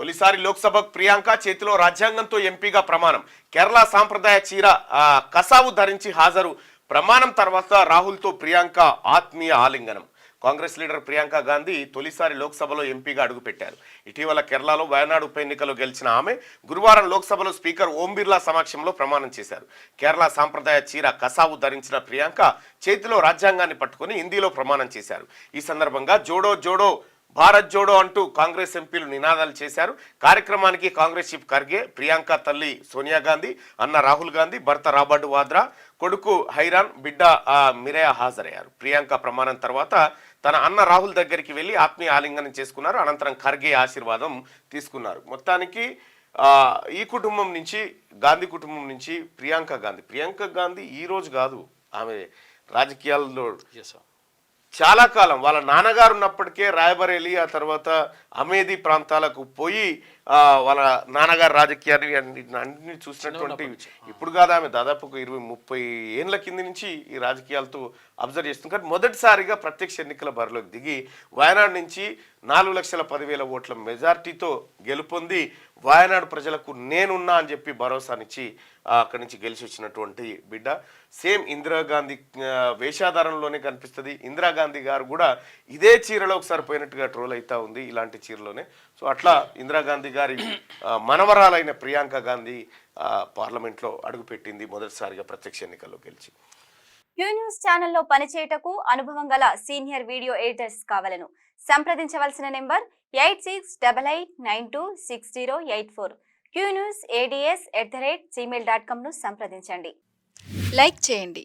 తొలిసారి లోక్సభకు ప్రియాంక చేతిలో రాజ్యాంగంతో ఎంపీగా ప్రమాణం. కేరళ సాంప్రదాయ చీర కసావు ధరించి హాజరు. ప్రమాణం తర్వాత రాహుల్తో ప్రియాంక ఆత్మీయ ఆలింగనం. కాంగ్రెస్ లీడర్ ప్రియాంక గాంధీ తొలిసారి లోక్సభలో ఎంపీగా అడుగుపెట్టారు. ఇటీవల కేరళలో వయనాడు ఉప ఎన్నికలో గెలిచిన ఆమె గురువారం లోక్సభలో స్పీకర్ ఓం బిర్లా సమక్షంలో ప్రమాణం చేశారు. కేరళ సాంప్రదాయ చీర కసావు ధరించిన ప్రియాంక చేతిలో రాజ్యాంగాన్ని పట్టుకుని హిందీలో ప్రమాణం చేశారు. ఈ సందర్భంగా జోడో జోడో భారత్ జోడో అంటూ కాంగ్రెస్ ఎంపీలు నినాదాలు చేశారు. కార్యక్రమానికి కాంగ్రెస్ చీఫ్ ఖర్గే, ప్రియాంక తల్లి సోనియా గాంధీ, అన్న రాహుల్ గాంధీ, భర్త రాబర్ట్ వాద్రా, కొడుకు హైరాన్, బిడ్డ మిరేయా హాజరయ్యారు. ప్రియాంక ప్రమాణం తర్వాత తన అన్న రాహుల్ దగ్గరికి వెళ్ళి ఆత్మీయ ఆలింగనం చేసుకున్నారు. అనంతరం ఖర్గే ఆశీర్వాదం తీసుకున్నారు. మొత్తానికి ఈ కుటుంబం నుంచి, గాంధీ కుటుంబం నుంచి ప్రియాంక గాంధీ ఈ రోజు కాదు, ఆమె రాజకీయాల్లో చాలా కాలం వాళ్ళ నాన్నగారు ఉన్నప్పటికే రాయబరేలీ, ఆ తర్వాత అమేధీ ప్రాంతాలకు పోయి వాళ్ళ నాన్నగారు రాజకీయాన్ని అన్నింటినీ చూసినటువంటి, ఇప్పుడు కాదు ఆమె దాదాపు 20-30 ఏళ్ళ కింది నుంచి ఈ రాజకీయాలతో అబ్జర్వ్ చేస్తుంది. కానీ మొదటిసారిగా ప్రత్యక్ష ఎన్నికల బరిలోకి దిగి వయనాడు నుంచి 4,10,000 ఓట్ల మెజార్టీతో గెలుపొంది వయనాడు ప్రజలకు నేనున్నా అని చెప్పి భరోసానిచ్చి అక్కడి నుంచి గెలిచి వచ్చినటువంటి బిడ్డ. సేమ్ ఇందిరాగాంధీ వేషాధారంలోనే కనిపిస్తుంది. ఇందిరాగాంధీ గారు కూడా ఇదే చీరలో ఒకసారి పోయినట్టుగా ట్రోల్ అవుతా ఉంది, ఇలాంటి చీరలోనే. సో అట్లా ఇందిరాగాంధీ గారి మనవరాలైన ప్రియాంక గాంధీ పార్లమెంట్లో అడుగుపెట్టింది మొదటిసారిగా ప్రత్యక్ష ఎన్నికల్లో గెలిచి. క్యూ న్యూస్ ఛానల్లో పనిచేయటకు అనుభవం గల సీనియర్ వీడియో ఎడిటర్స్ కావాలను సంప్రదించవలసిన నెంబర్ 8688926084. qnewsads@gmail.com ను సంప్రదించండి. లైక్ చేయండి.